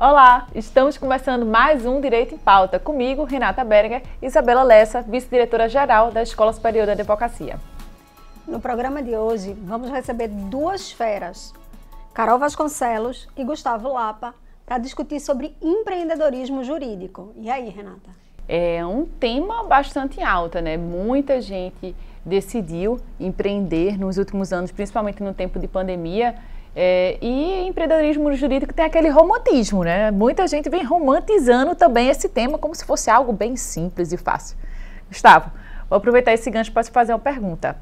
Olá, estamos começando mais um Direito em Pauta, comigo, Renata Berger e Isabela Lessa, vice-diretora-geral da Escola Superior da Advocacia. No programa de hoje, vamos receber duas feras, Carol Vasconcelos e Gustavo Lapa, para discutir sobre empreendedorismo jurídico. E aí, Renata? É um tema bastante alto, né? Muita gente decidiu empreender nos últimos anos, principalmente no tempo de pandemia. E empreendedorismo jurídico tem aquele romantismo, né? Muita gente vem romantizando também esse tema como se fosse algo bem simples e fácil. Gustavo, vou aproveitar esse gancho para te fazer uma pergunta.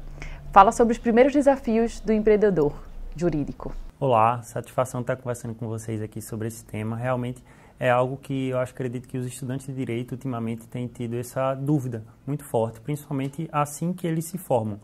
Fala sobre os primeiros desafios do empreendedor jurídico. Olá, satisfação estar conversando com vocês aqui sobre esse tema. Realmente é algo que eu acredito que os estudantes de Direito ultimamente têm tido essa dúvida muito forte, principalmente assim que eles se formam.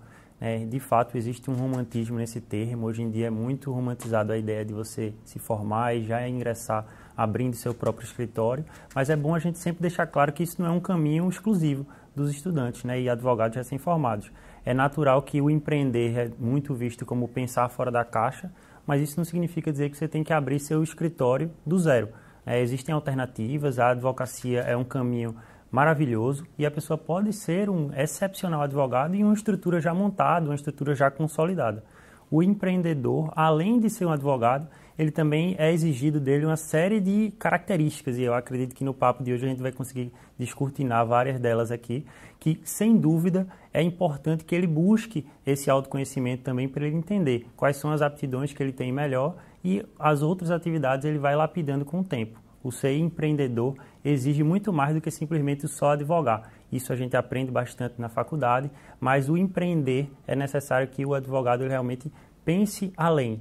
De fato, existe um romantismo nesse termo. Hoje em dia é muito romantizado a ideia de você se formar e já ingressar abrindo seu próprio escritório, mas é bom a gente sempre deixar claro que isso não é um caminho exclusivo dos estudantes, e advogados recém-formados. É natural que o empreender é muito visto como pensar fora da caixa, mas isso não significa dizer que você tem que abrir seu escritório do zero. Existem alternativas, a advocacia é um caminho maravilhoso e a pessoa pode ser um excepcional advogado em uma estrutura já montada, uma estrutura já consolidada. O empreendedor, além de ser um advogado, ele também é exigido dele uma série de características e eu acredito que no papo de hoje a gente vai conseguir descortinar várias delas aqui, que sem dúvida é importante que ele busque esse autoconhecimento também para ele entender quais são as aptidões que ele tem melhor e as outras atividades ele vai lapidando com o tempo. O ser empreendedor exige muito mais do que simplesmente só advogar. Isso a gente aprende bastante na faculdade, mas o empreender é necessário que o advogado realmente pense além.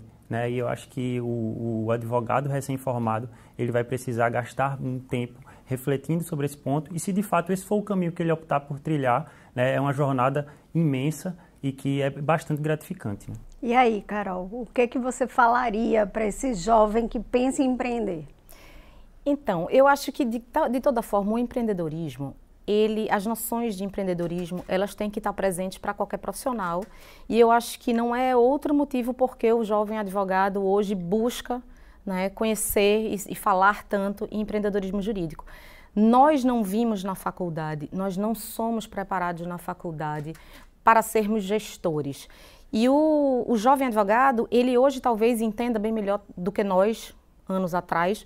E eu acho que o advogado recém-formado ele vai precisar gastar um tempo refletindo sobre esse ponto e se de fato esse for o caminho que ele optar por trilhar, é uma jornada imensa e que é bastante gratificante. E aí, Carol, o que você falaria para esse jovem que pensa em empreender? Então, eu acho que de toda forma o empreendedorismo, as noções de empreendedorismo, elas têm que estar presentes para qualquer profissional e eu acho que não é outro motivo porque o jovem advogado hoje busca conhecer e falar tanto em empreendedorismo jurídico. Nós não vimos na faculdade, nós não somos preparados na faculdade para sermos gestores. E o jovem advogado, ele hoje talvez entenda bem melhor do que nós, anos atrás,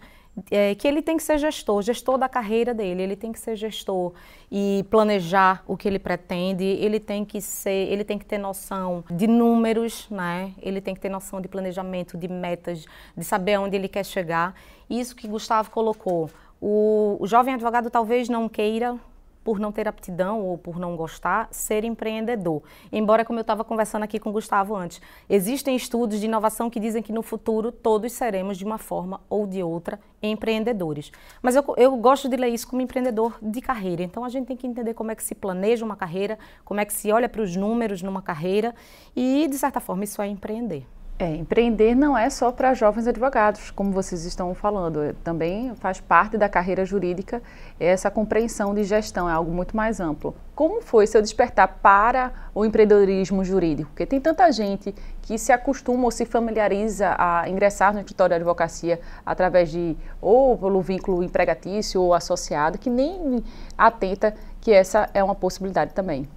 que ele tem que ser gestor da carreira dele, ele tem que ser gestor e planejar o que ele pretende, ele tem que ter noção de números, ele tem que ter noção de planejamento, de metas, de saber aonde ele quer chegar. Isso que Gustavo colocou, o jovem advogado talvez não queira, por não ter aptidão ou por não gostar, ser empreendedor. Embora, como eu estava conversando aqui com o Gustavo antes, existem estudos de inovação que dizem que no futuro todos seremos, de uma forma ou de outra, empreendedores. Mas eu gosto de ler isso como empreendedor de carreira. Então, a gente tem que entender como é que se planeja uma carreira, como é que se olha para os números numa carreira e, de certa forma, isso é empreender. Empreender não é só para jovens advogados, como vocês estão falando, também faz parte da carreira jurídica essa compreensão de gestão, é algo muito mais amplo. Como foi seu despertar para o empreendedorismo jurídico? Porque tem tanta gente que se acostuma ou se familiariza a ingressar no escritório de advocacia através de, ou pelo vínculo empregatício ou associado, que nem atenta que essa é uma possibilidade também.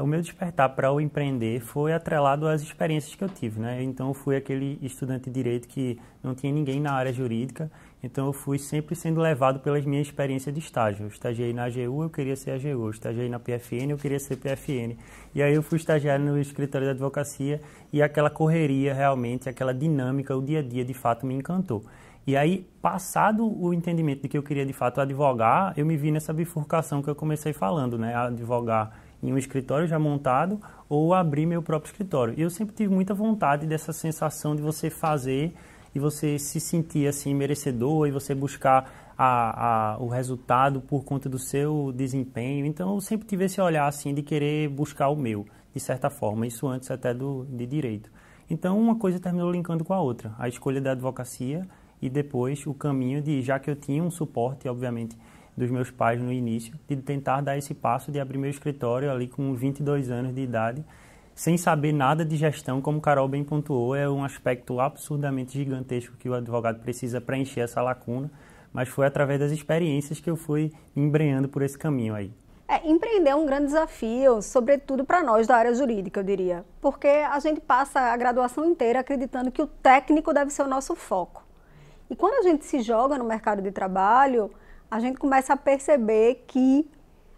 O meu despertar para o empreender foi atrelado às experiências que eu tive, Então eu fui aquele estudante de direito que não tinha ninguém na área jurídica, então eu fui sempre sendo levado pelas minhas experiências de estágio. Eu estagiei na AGU, eu queria ser AGU, eu estagiei na PFN, eu queria ser PFN. E aí eu fui estagiar no escritório de advocacia e aquela correria realmente, aquela dinâmica, o dia a dia de fato me encantou. E aí, passado o entendimento de que eu queria de fato advogar, eu me vi nessa bifurcação que eu comecei falando, advogar em um escritório já montado ou abrir meu próprio escritório. E eu sempre tive muita vontade dessa sensação de você fazer e você se sentir assim merecedor e você buscar o resultado por conta do seu desempenho. Então eu sempre tive esse olhar assim de querer buscar o meu, de certa forma, isso antes até de direito. Então uma coisa terminou linkando com a outra, a escolha da advocacia e depois o caminho de, já que eu tinha um suporte, obviamente, dos meus pais no início, de tentar dar esse passo de abrir meu escritório ali com 22 anos de idade, sem saber nada de gestão, como Carol bem pontuou, é um aspecto absurdamente gigantesco que o advogado precisa preencher essa lacuna, mas foi através das experiências que eu fui embrenhando por esse caminho aí. Empreender é um grande desafio, sobretudo para nós da área jurídica, eu diria, porque a gente passa a graduação inteira acreditando que o técnico deve ser o nosso foco. E quando a gente se joga no mercado de trabalho, a gente começa a perceber que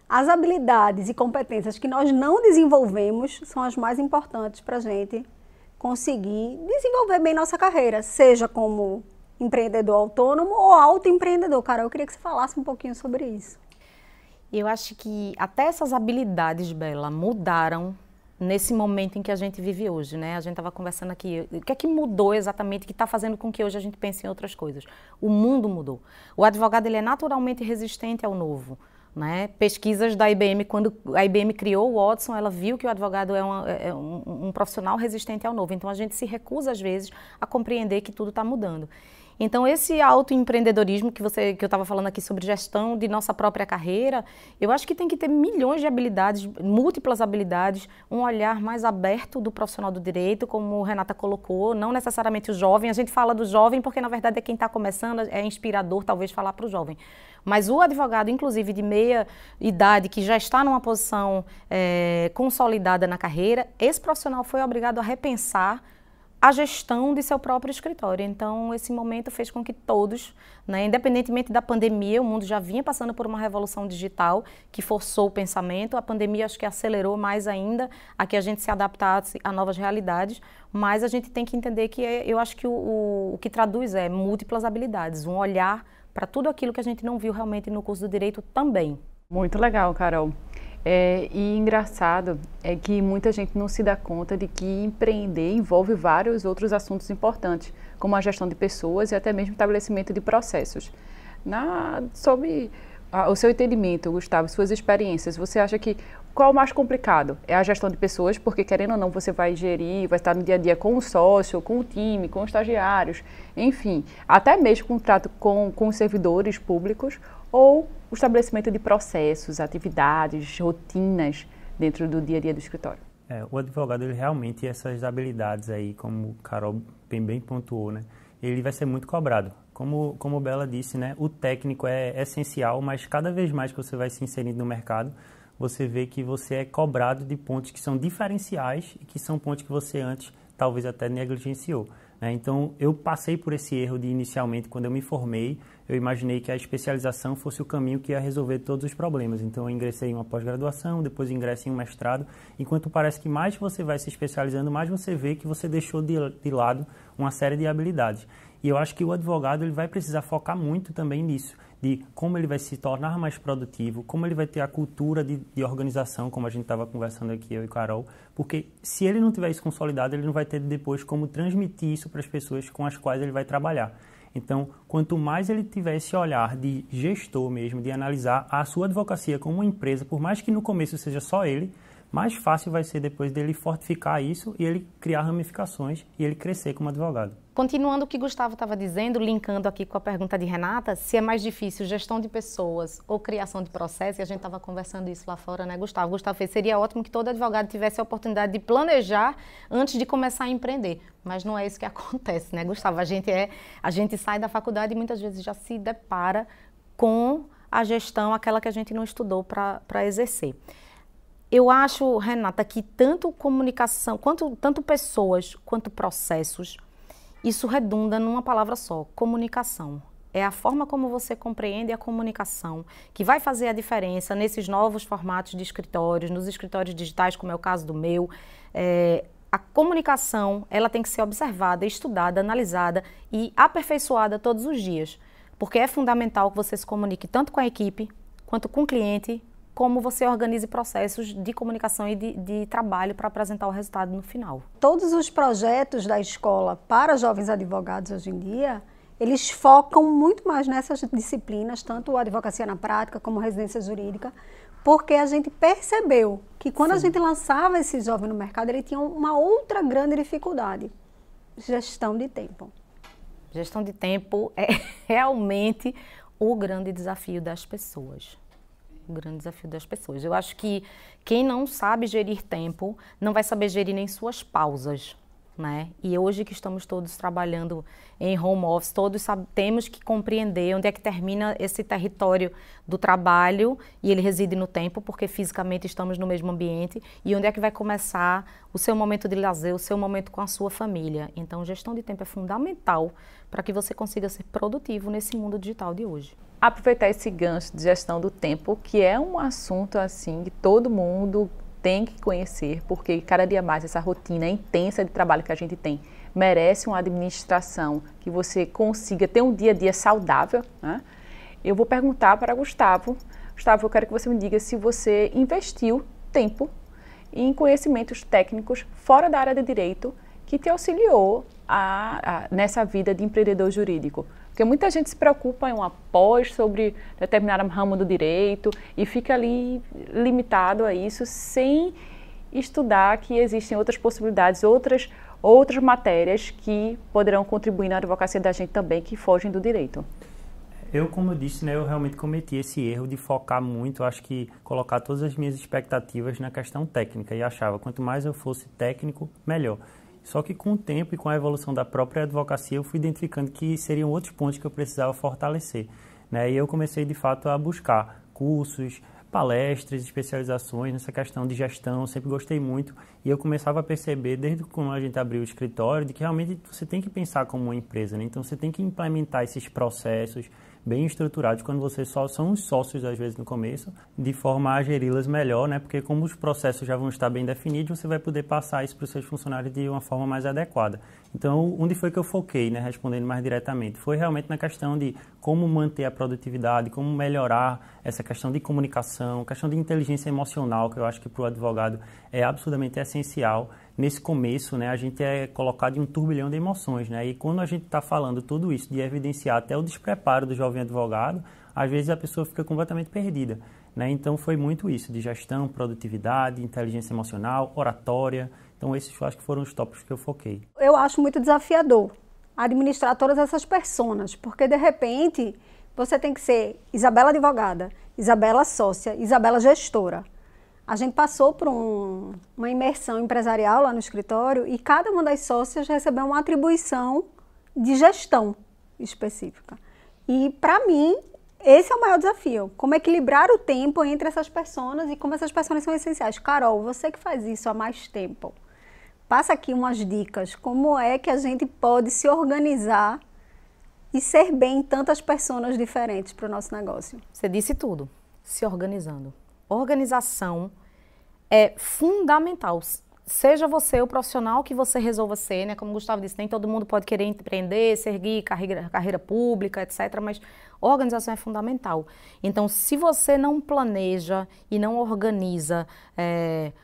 as habilidades e competências que nós não desenvolvemos são as mais importantes para a gente conseguir desenvolver bem nossa carreira, seja como empreendedor autônomo ou autoempreendedor. Carol, eu queria que você falasse um pouquinho sobre isso. Eu acho que até essas habilidades, Bela, mudaram nesse momento em que a gente vive hoje, né? A gente estava conversando aqui, o que é que mudou exatamente, que está fazendo com que hoje a gente pense em outras coisas? O mundo mudou. O advogado, ele é naturalmente resistente ao novo, né? Pesquisas da IBM, quando a IBM criou o Watson, ela viu que o advogado é um profissional resistente ao novo. Então, a gente se recusa, às vezes, a compreender que tudo está mudando. Então, esse autoempreendedorismo que eu estava falando aqui sobre gestão de nossa própria carreira, eu acho que tem que ter milhões de habilidades, múltiplas habilidades, um olhar mais aberto do profissional do direito, como a Renata colocou, não necessariamente o jovem. A gente fala do jovem porque, na verdade, é quem está começando, é inspirador, talvez, falar para o jovem. Mas o advogado, inclusive, de meia idade, que já está numa posição consolidada na carreira, esse profissional foi obrigado a repensar a gestão de seu próprio escritório. Então, esse momento fez com que todos, né, independentemente da pandemia, o mundo já vinha passando por uma revolução digital que forçou o pensamento. A pandemia acho que acelerou mais ainda a que a gente se adaptasse a novas realidades, mas a gente tem que entender que eu acho que o que traduz é múltiplas habilidades, um olhar para tudo aquilo que a gente não viu realmente no curso do Direito também. Muito legal, Carol. E engraçado é que muita gente não se dá conta de que empreender envolve vários outros assuntos importantes, como a gestão de pessoas e até mesmo estabelecimento de processos. Sobre o seu entendimento, Gustavo, suas experiências, você acha que qual o mais complicado? É a gestão de pessoas, porque querendo ou não você vai gerir, vai estar no dia a dia com o sócio, com o time, com os estagiários, enfim, até mesmo contrato com os servidores públicos, ou o estabelecimento de processos, atividades, rotinas dentro do dia a dia do escritório. O advogado, ele realmente, essas habilidades aí, como o Carol bem pontuou, né, ele vai ser muito cobrado. Como Bela disse, né, o técnico é essencial, mas cada vez mais que você vai se inserindo no mercado, você vê que você é cobrado de pontos que são diferenciais e que são pontos que você antes talvez até negligenciou. Então, eu passei por esse erro de, inicialmente, quando eu me formei, eu imaginei que a especialização fosse o caminho que ia resolver todos os problemas. Então, eu ingressei em uma pós-graduação, depois ingressei em um mestrado, enquanto parece que mais você vai se especializando, mais você vê que você deixou de lado uma série de habilidades. E eu acho que o advogado ele vai precisar focar muito também nisso, de como ele vai se tornar mais produtivo, como ele vai ter a cultura de organização, como a gente estava conversando aqui, eu e Carol, porque se ele não tiver isso consolidado, ele não vai ter depois como transmitir isso para as pessoas com as quais ele vai trabalhar. Então, quanto mais ele tiver esse olhar de gestor mesmo, de analisar a sua advocacia como uma empresa, por mais que no começo seja só ele, mais fácil vai ser depois dele fortificar isso e ele criar ramificações e ele crescer como advogado. Continuando o que Gustavo estava dizendo, linkando aqui com a pergunta de Renata, se é mais difícil gestão de pessoas ou criação de processos, e a gente estava conversando isso lá fora, né, Gustavo? Gustavo fez, seria ótimo que todo advogado tivesse a oportunidade de planejar antes de começar a empreender, mas não é isso que acontece, né, Gustavo? A gente sai da faculdade e muitas vezes já se depara com a gestão, aquela que a gente não estudou para exercer. Eu acho, Renata, que tanto comunicação, tanto pessoas quanto processos, isso redunda numa palavra só, comunicação. É a forma como você compreende a comunicação que vai fazer a diferença nesses novos formatos de escritórios, nos escritórios digitais, como é o caso do meu. A comunicação, ela tem que ser observada, estudada, analisada e aperfeiçoada todos os dias, porque é fundamental que você se comunique tanto com a equipe, quanto com o cliente, como você organize processos de comunicação e de trabalho para apresentar o resultado no final. Todos os projetos da escola para jovens advogados hoje em dia, eles focam muito mais nessas disciplinas, tanto a advocacia na prática como a residência jurídica, porque a gente percebeu que quando a gente lançava esse jovem no mercado, ele tinha uma outra grande dificuldade, gestão de tempo. Gestão de tempo é realmente o grande desafio das pessoas. O grande desafio das pessoas. Eu acho que quem não sabe gerir tempo não vai saber gerir nem suas pausas. né? E hoje que estamos todos trabalhando em home office, todos temos que compreender onde é que termina esse território do trabalho e ele reside no tempo, porque fisicamente estamos no mesmo ambiente, e onde é que vai começar o seu momento de lazer, o seu momento com a sua família. Então, gestão de tempo é fundamental para que você consiga ser produtivo nesse mundo digital de hoje. Aproveitar esse gancho de gestão do tempo, que é um assunto assim que todo mundo tem que conhecer, porque cada dia mais essa rotina intensa de trabalho que a gente tem merece uma administração que você consiga ter um dia a dia saudável, né? Eu vou perguntar para Gustavo. Gustavo, eu quero que você me diga se você investiu tempo em conhecimentos técnicos fora da área de direito que te auxiliou nessa vida de empreendedor jurídico. Porque muita gente se preocupa em uma pós sobre determinado ramo do direito e fica ali limitado a isso sem estudar que existem outras possibilidades, outras matérias que poderão contribuir na advocacia da gente também, que fogem do direito. Eu, como eu disse, né, eu realmente cometi esse erro de focar muito, acho que colocar todas as minhas expectativas na questão técnica e achava quanto mais eu fosse técnico, melhor. Só que com o tempo e com a evolução da própria advocacia, eu fui identificando que seriam outros pontos que eu precisava fortalecer, né? E eu comecei, de fato, a buscar cursos, palestras, especializações nessa questão de gestão, eu sempre gostei muito. E eu começava a perceber, desde quando a gente abriu o escritório, de que realmente você tem que pensar como uma empresa, né? Então, você tem que implementar esses processos bem estruturados, quando vocês só são os sócios, às vezes, no começo, de forma a geri-las melhor, né? Porque como os processos já vão estar bem definidos, você vai poder passar isso para os seus funcionários de uma forma mais adequada. Então, onde foi que eu foquei, né? Respondendo mais diretamente, foi realmente na questão de como manter a produtividade, como melhorar essa questão de comunicação, questão de inteligência emocional, que eu acho que para o advogado é absolutamente essencial. Nesse começo, né, a gente é colocado em um turbilhão de emoções, né? E quando a gente está falando tudo isso, de evidenciar até o despreparo do jovem advogado, às vezes a pessoa fica completamente perdida, né? Então foi muito isso, de gestão, produtividade, inteligência emocional, oratória. Então esses eu acho que foram os tópicos que eu foquei. Eu acho muito desafiador administrar todas essas personas, porque de repente você tem que ser Isabela advogada, Isabela sócia, Isabela gestora. A gente passou por uma imersão empresarial lá no escritório e cada uma das sócias recebeu uma atribuição de gestão específica. E, para mim, esse é o maior desafio. Como equilibrar o tempo entre essas pessoas e como essas pessoas são essenciais. Carol, você que faz isso há mais tempo, passa aqui umas dicas. Como é que a gente pode se organizar e ser bem em tantas pessoas diferentes para o nosso negócio? Você disse tudo. Se organizando. Organização é fundamental. Seja você o profissional que você resolva ser, né? Como o Gustavo disse, nem todo mundo pode querer empreender, seguir carreira pública, etc. Mas organização é fundamental. Então, se você não planeja e não organiza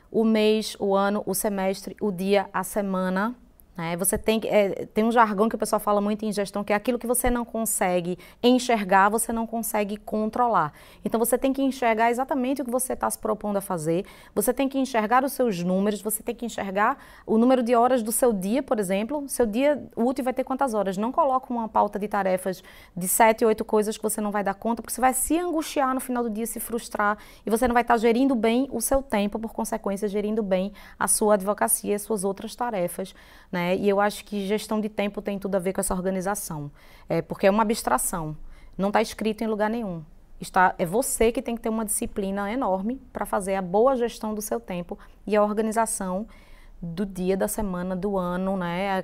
o mês, o ano, o semestre, o dia, a semana, você tem um jargão que o pessoal fala muito em gestão, que é aquilo que você não consegue enxergar, você não consegue controlar. Então, você tem que enxergar exatamente o que você está se propondo a fazer, você tem que enxergar os seus números, você tem que enxergar o número de horas do seu dia, por exemplo. Seu dia útil vai ter quantas horas? Não coloque uma pauta de tarefas de 7, 8 coisas que você não vai dar conta, porque você vai se angustiar no final do dia, se frustrar, e você não vai estar gerindo bem o seu tempo, por consequência, gerindo bem a sua advocacia e as suas outras tarefas, né? E eu acho que gestão de tempo tem tudo a ver com essa organização, porque é uma abstração, não está escrito em lugar nenhum. É você que tem que ter uma disciplina enorme para fazer a boa gestão do seu tempo e a organização do dia, da semana, do ano, né?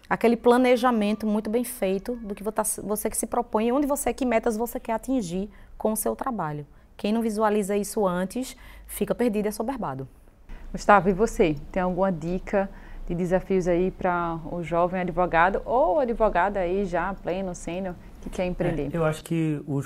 Aquele planejamento muito bem feito do que você que se propõe, que metas você quer atingir com o seu trabalho. Quem não visualiza isso antes, fica perdido e assoberbado. Gustavo, e você? Tem alguma dica de desafios aí para o jovem advogado ou advogada aí já pleno, sênior, que quer empreender? Eu acho que o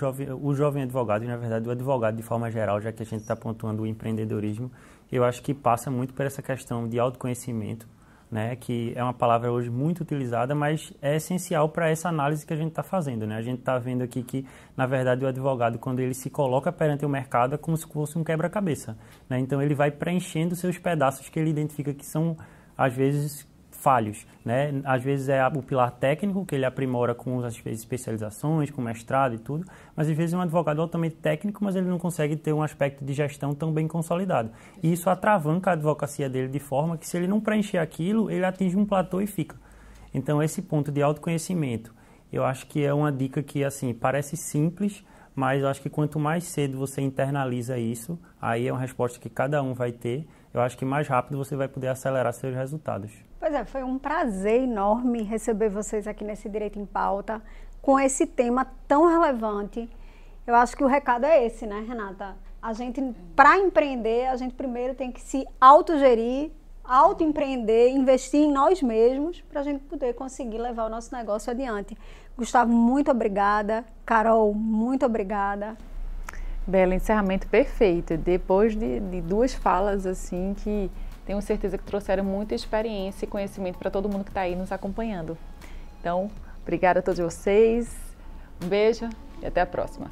jovem advogado, e na verdade o advogado de forma geral, já que a gente está pontuando o empreendedorismo, eu acho que passa muito por essa questão de autoconhecimento, né, que é uma palavra hoje muito utilizada, mas é essencial para essa análise que a gente está fazendo, né? A gente está vendo aqui que, na verdade, o advogado, quando ele se coloca perante o mercado, é como se fosse um quebra-cabeça, né? Então, ele vai preenchendo seus pedaços que ele identifica que são, às vezes, falhos, né? Às vezes é o pilar técnico, que ele aprimora com as especializações, com mestrado e tudo, mas às vezes é um advogado altamente técnico, mas ele não consegue ter um aspecto de gestão tão bem consolidado. E isso atravanca a advocacia dele de forma que, se ele não preencher aquilo, ele atinge um platô e fica. Então, esse ponto de autoconhecimento, eu acho que é uma dica que, assim, parece simples, mas eu acho que quanto mais cedo você internaliza isso, aí é uma resposta que cada um vai ter, eu acho que mais rápido você vai poder acelerar seus resultados. Pois é, foi um prazer enorme receber vocês aqui nesse Direito em Pauta, com esse tema tão relevante. Eu acho que o recado é esse, né, Renata? A gente, para empreender, a gente primeiro tem que se autogerir, autoempreender, investir em nós mesmos, para a gente poder conseguir levar o nosso negócio adiante. Gustavo, muito obrigada. Carol, muito obrigada. Bela, encerramento perfeito. Depois de duas falas assim que tenho certeza que trouxeram muita experiência e conhecimento para todo mundo que está aí nos acompanhando. Então, obrigada a todos vocês, um beijo e até a próxima.